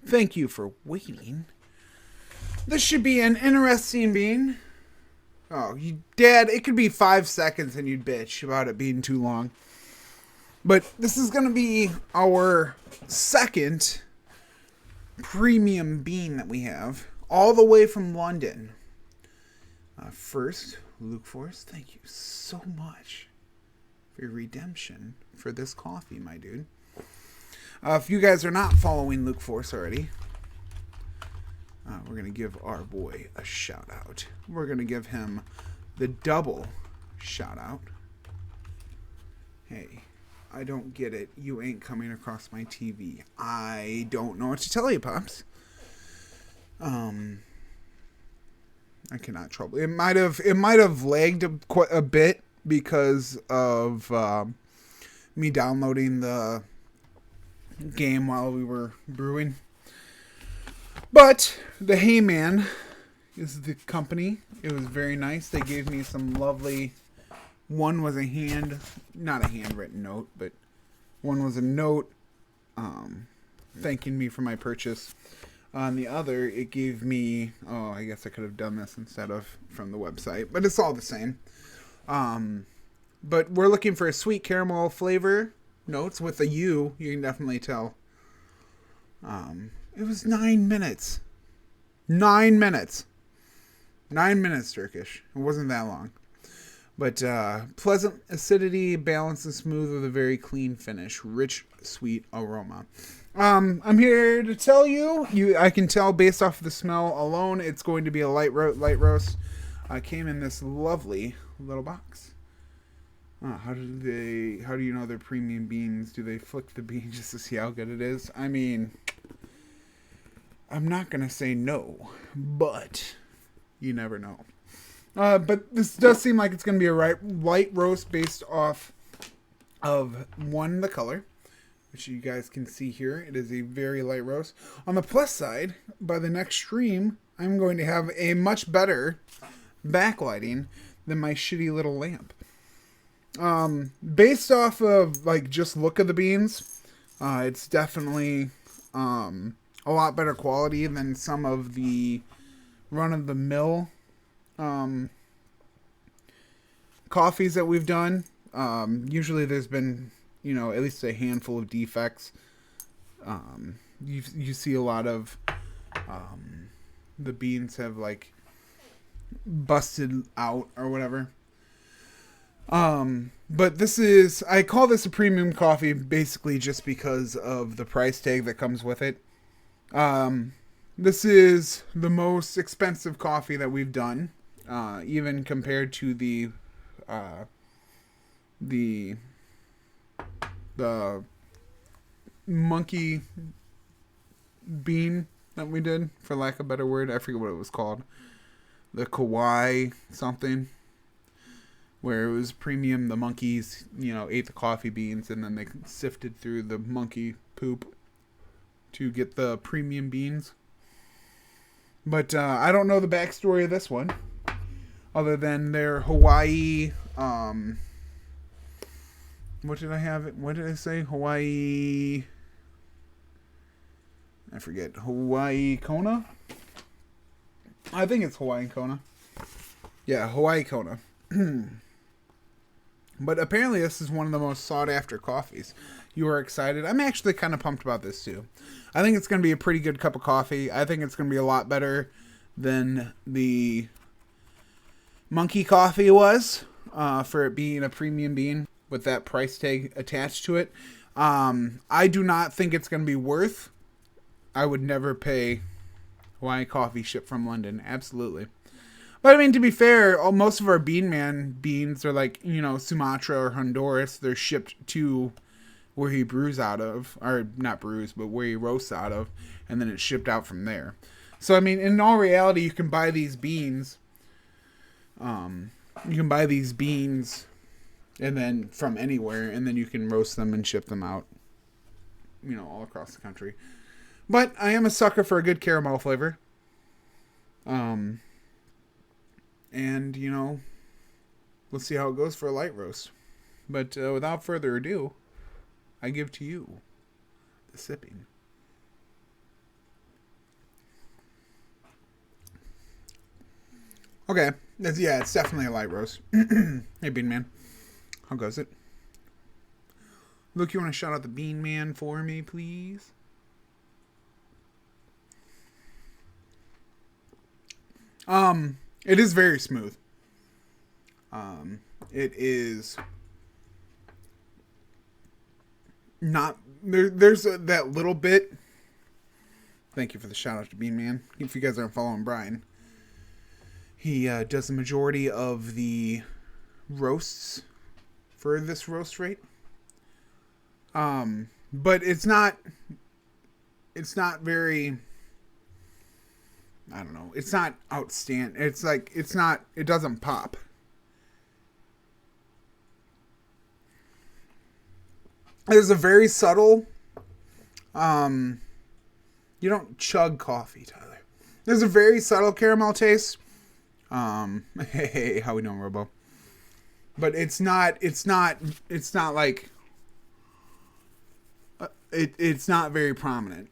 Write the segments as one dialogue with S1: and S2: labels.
S1: Thank you for waiting. This should be an interesting bean. Oh, Dad, it could be 5 seconds and you'd bitch about it being too long. But this is going to be our second premium bean that we have, all the way from London. First, LewkForce, thank you so much for your redemption for this coffee, my dude. If you guys are not following LewkForce already, we're going to give our boy a shout out. We're going to give him the double shout out. Hey, I don't get it. You ain't coming across my TV. I don't know what to tell you, Pops. I cannot trouble. It might have lagged quite a bit because of me downloading the game while we were brewing. But the Heyman is the company. It was very nice. They gave me some lovely. One was not a handwritten note, but one was a note thanking me for my purchase. On the other, it gave me, I guess I could have done this instead of from the website, but it's all the same. But we're looking for a sweet caramel flavor notes with a U. You can definitely tell. It was 9 minutes. 9 minutes. 9 minutes, Turkish. It wasn't that long. But pleasant acidity, balanced and smooth with a very clean finish. Rich, sweet aroma. I'm here to tell you, I can tell based off of the smell alone, it's going to be a light roast. Came in this lovely little box. How do you know they're premium beans? Do they flick the bean just to see how good it is? I mean, I'm not going to say no, but you never know. But this does seem like it's going to be a light roast based off of, one, the color, which you guys can see here. It is a very light roast. On the plus side, by the next stream, I'm going to have a much better backlighting than my shitty little lamp. Based off of, like, just look of the beans, it's definitely a lot better quality than some of the run-of-the-mill coffees that we've done. Usually there's been, at least a handful of defects. You see a lot of the beans have like busted out or whatever. But I call this a premium coffee basically just because of the price tag that comes with it. This is the most expensive coffee that we've done, even compared to the monkey bean that we did, for lack of a better word. I forget what it was called. The kawaii something, where it was premium. The monkeys, ate the coffee beans and then they sifted through the monkey poop to get the premium beans. But I don't know the backstory of this one, other than their Hawaii. What did I have? What did I say? Hawaii. I forget. Hawaii Kona? I think it's Hawaii Kona. Yeah, Hawaii Kona. But apparently this is one of the most sought after coffees. You are excited. I'm actually kind of pumped about this too. I think it's going to be a pretty good cup of coffee. I think it's going to be a lot better than the monkey coffee was, for it being a premium bean with that price tag attached to it. I do not think it's going to be worth. I would never pay Hawaii coffee shipped from London. Absolutely. But I mean, to be fair, most of our Bean Man beans are like, Sumatra or Honduras. They're shipped to where he brews out of, or not brews, but where he roasts out of, and then it's shipped out from there. So, I mean, in all reality, you can buy these beans. And then from anywhere, and then you can roast them and ship them out, all across the country. But I am a sucker for a good caramel flavor. And, we'll see how it goes for a light roast. But without further ado, I give to you the sipping. Okay. Yeah, it's definitely a light roast. Hey, Bean Man. How goes it? Look, you want to shout out the Bean Man for me, please? It is very smooth. It is not there's that little bit. Thank you for the shout out to Bean Man. If you guys aren't following Brian, he does the majority of the roasts for this roast rate. But it's not very, I don't know. It's not outstanding. It doesn't pop. There's a very subtle, you don't chug coffee, Tyler. There's a very subtle caramel taste. Hey, how we doing, Robo? But it's not like, it's not very prominent.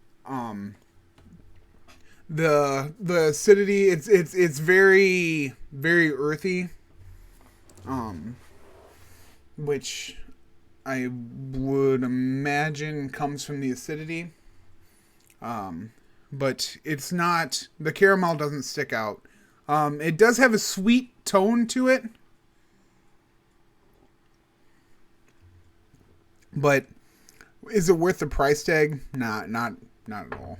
S1: The acidity, it's very, very earthy. Which I would imagine comes from the acidity. But it's not, the caramel doesn't stick out. It does have a sweet tone to it. But is it worth the price tag? Not at all.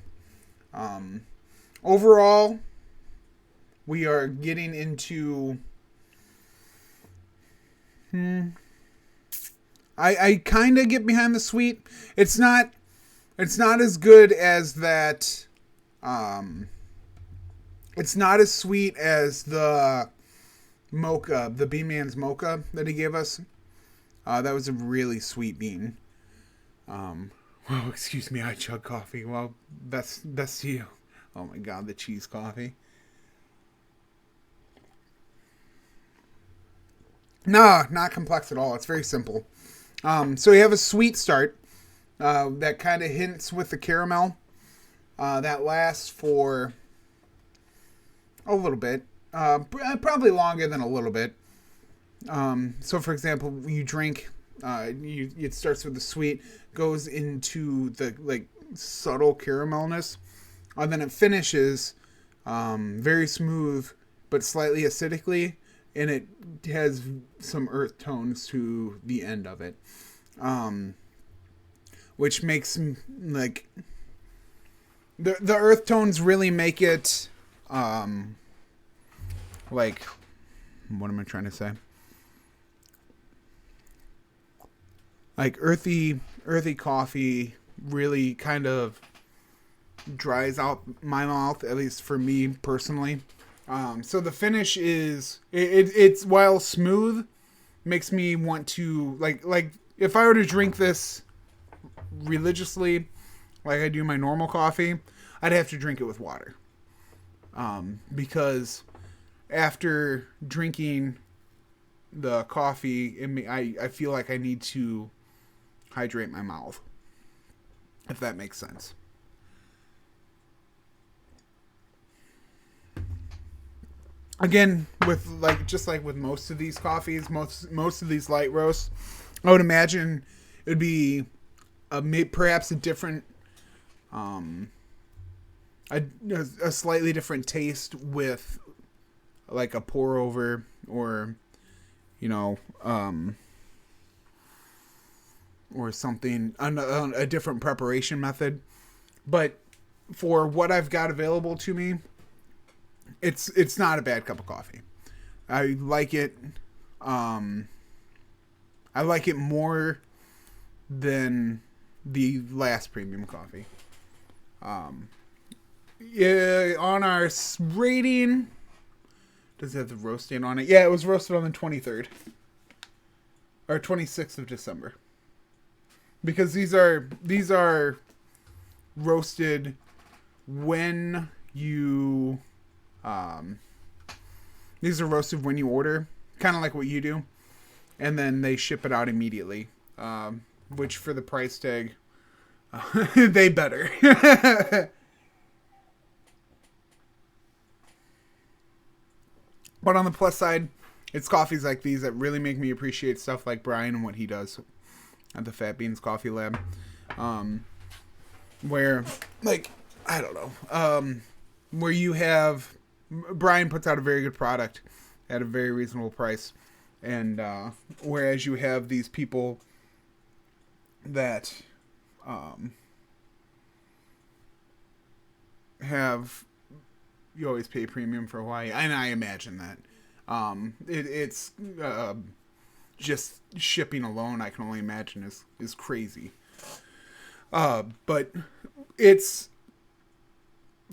S1: Overall, we are getting into, I kind of get behind the sweet. It's not as good as that. It's not as sweet as the mocha, the Bean Man's mocha that he gave us. That was a really sweet bean. Well, excuse me, I chug coffee. Well, best to you. Oh my god, the cheese coffee. Nah, not complex at all. It's very simple. So you have a sweet start that kind of hints with the caramel. That lasts for a little bit. Probably longer than a little bit. So, for example, you drink, it starts with the sweet, goes into the like subtle caramelness, and then it finishes very smooth but slightly acidically, and it has some earth tones to the end of it, which makes like the earth tones really make it like, what am I trying to say? Like earthy coffee really kind of dries out my mouth, at least for me personally. So the finish is it's while smooth, makes me want to like if I were to drink this religiously, like I do my normal coffee, I'd have to drink it with water. Because after drinking the coffee, I feel like I need to hydrate my mouth, if that makes sense. Again, with just like with most of these coffees, most of these light roasts, I would imagine it would be perhaps a different, a slightly different taste with like a pour over, or or something, a different preparation method. But for what I've got available to me, it's not a bad cup of coffee. I like it. I like it more than the last premium coffee. Yeah, on our rating, does it have the roast date on it? Yeah, it was roasted on the 23rd or 26th of December. Because these are roasted when you these are roasted when you order, kind of like what you do, and then they ship it out immediately, which for the price tag, they better. But on the plus side, it's coffees like these that really make me appreciate stuff like Brian and what he does at the Fat Beans Coffee Lab. Where, like, I don't know, where you have, Brian puts out a very good product at a very reasonable price. And whereas you have these people that have, you always pay premium for Hawaii, and I imagine that. It's just shipping alone, I can only imagine is crazy. But it's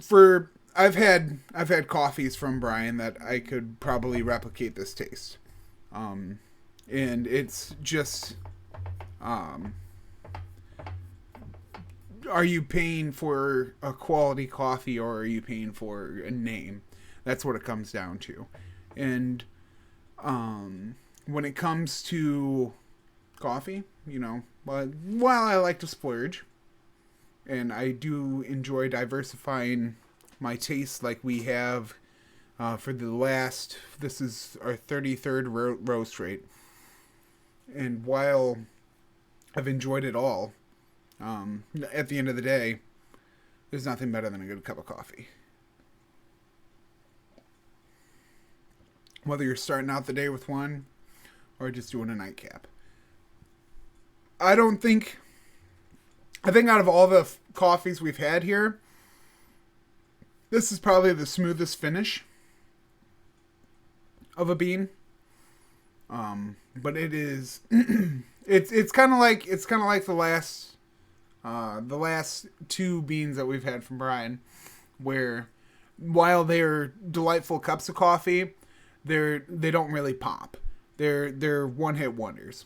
S1: for, I've had coffees from Brian that I could probably replicate this taste. And it's just, are you paying for a quality coffee or are you paying for a name? That's what it comes down to. And when it comes to coffee, while I like to splurge, and I do enjoy diversifying my tastes like we have for this is our 33rd roast rate. And while I've enjoyed it all, at the end of the day, there's nothing better than a good cup of coffee. Whether you're starting out the day with one or just doing a nightcap. I think out of all the coffees we've had here, this is probably the smoothest finish of a bean. But it is it's kind of like the last two beans that we've had from Brian, where while they're delightful cups of coffee, they don't really pop. They're one-hit wonders.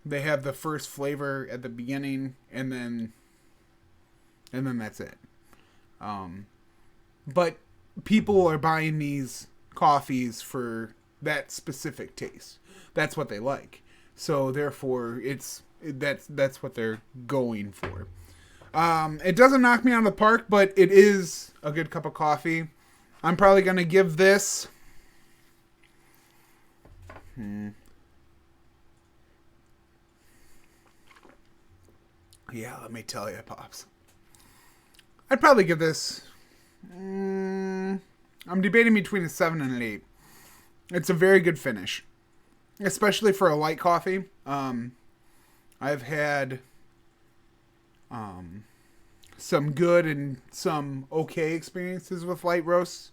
S1: They have the first flavor at the beginning, and then that's it. But people are buying these coffees for that specific taste. That's what they like. So therefore, that's what they're going for. It doesn't knock me out of the park, but it is a good cup of coffee. I'm probably gonna give this. Yeah, let me tell you, Pops. I'd probably give this. I'm debating between a 7 and an 8. It's a very good finish, especially for a light coffee. I've had some good and some okay experiences with light roasts,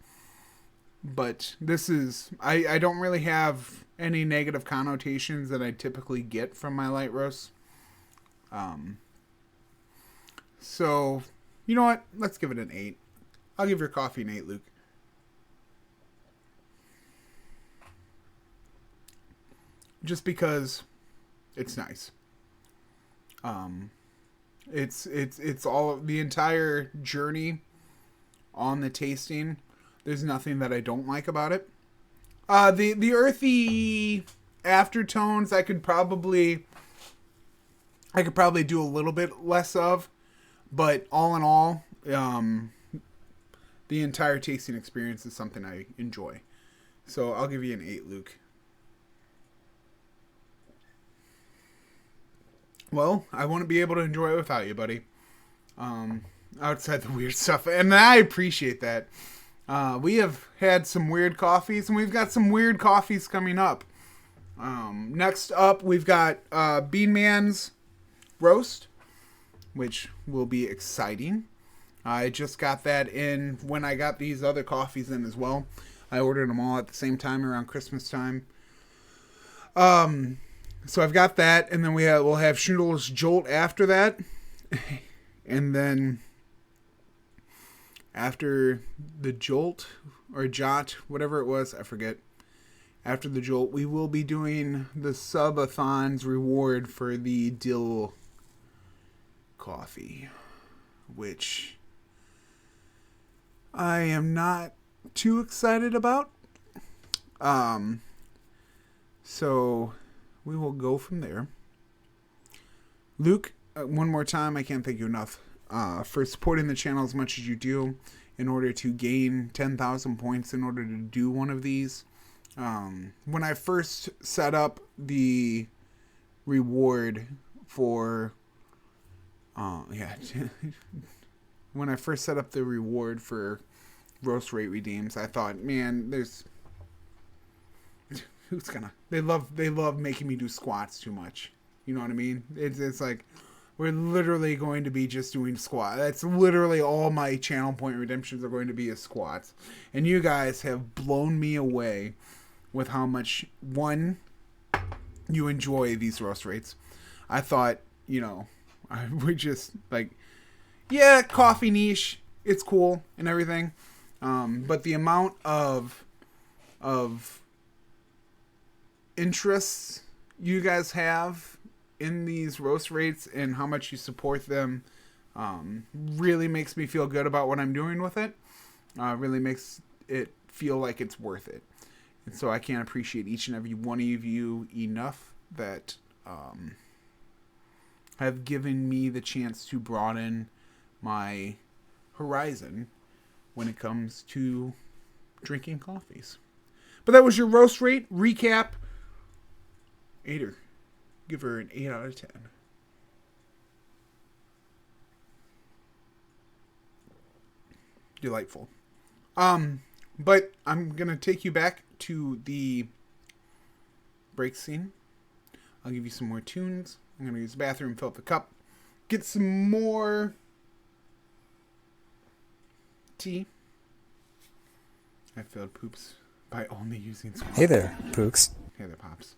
S1: but this is, I don't really have any negative connotations that I typically get from my light roasts. So, you know what? Let's give it an 8. I'll give your coffee an 8, Luke. Just because it's nice. It's all, the entire journey on the tasting. There's nothing that I don't like about it. The earthy aftertones I could probably do a little bit less of, but all in all, the entire tasting experience is something I enjoy. So I'll give you an 8, Luke. Well, I wouldn't be able to enjoy it without you, buddy. Outside the weird stuff. And I appreciate that. We have had some weird coffees, and we've got some weird coffees coming up. Next up, we've got Bean Man's Roast, which will be exciting. I just got that in when I got these other coffees in as well. I ordered them all at the same time around Christmas time. So I've got that, and then we'll have Schnoodle's Jolt after that. And then after the Jolt, or Jot, whatever it was, I forget. After the Jolt, we will be doing the Subathon's reward for the dill coffee, which I am not too excited about. So we will go from there. Luke, one more time, I can't thank you enough for supporting the channel as much as you do. in order to gain 10,000 points in order to do one of these. When I first set up the reward for when I first set up the reward for roast rate redeems, I thought, man, they love making me do squats too much. You know what I mean? It's like we're literally going to be just doing squats. That's literally all my channel point redemptions are going to be is squats. And you guys have blown me away with how much, one, you enjoy these roast rates. I thought, I would just like, yeah, coffee niche, it's cool and everything. But the amount of interests you guys have in these roast rates and how much you support them really makes me feel good about what I'm doing with it. Really makes it feel like it's worth it. And so I can't appreciate each and every one of you enough that have given me the chance to broaden my horizon when it comes to drinking coffees. But that was your roast rate recap. Ader, give her an 8 out of 10. Delightful. But I'm going to take you back to the break scene. I'll give you some more tunes. I'm going to use the bathroom, fill up the cup, get some more tea. I failed poops by only using squats.
S2: Hey there, Pooks.
S1: Hey there, Pops.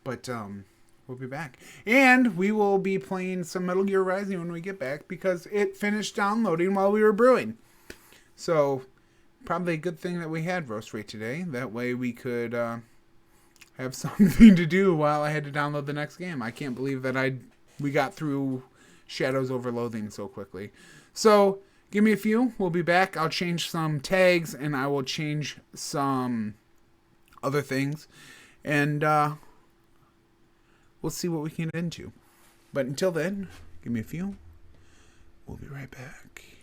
S1: But we'll be back. And we will be playing some Metal Gear Rising when we get back because it finished downloading while we were brewing. So probably a good thing that we had roast rate today. That way we could have something to do while I had to download the next game. I can't believe that we got through Shadows over Loathing so quickly. So give me a few. We'll be back. I'll change some tags and I will change some other things. And we'll see what we can get into. But until then, give me a few. We'll be right back.